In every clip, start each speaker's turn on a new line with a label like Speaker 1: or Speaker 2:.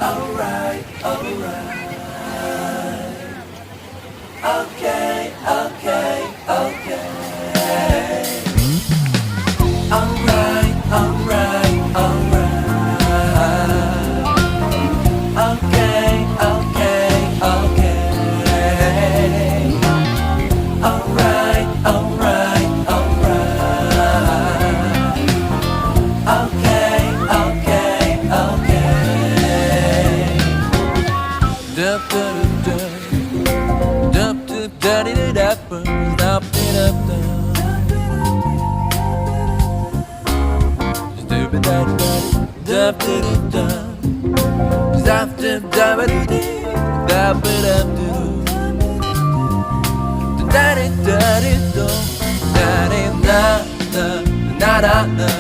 Speaker 1: alright, alright. Okay, okay, okay. Alright, alright, alright. Okay, okay, okay. Alright, alright, alright. Okay, okay, okay. Dup, dup, dup, dup, dup, daddy, dup, dup, dup, dup, dup. Stupid daddy, dup, dup, dup, dup, dup, dup, dup, dup, daddy, daddy, dup, daddy, na, na, na, na, na.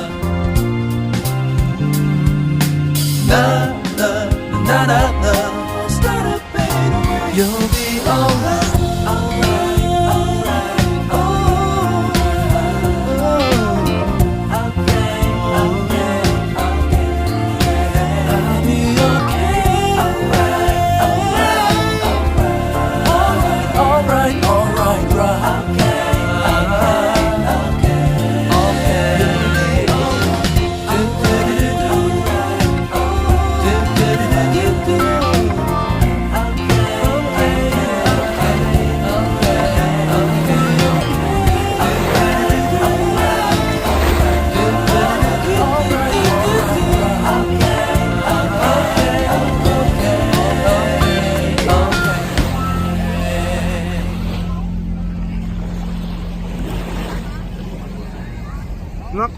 Speaker 1: Na, na, na, na, na. Start a fade away. You'll be alright, alright, alright, alright. Okay, okay, okay. I'll be okay. Alright, alright, alright, alright, alright, right. Okay, okay, okay,
Speaker 2: 음악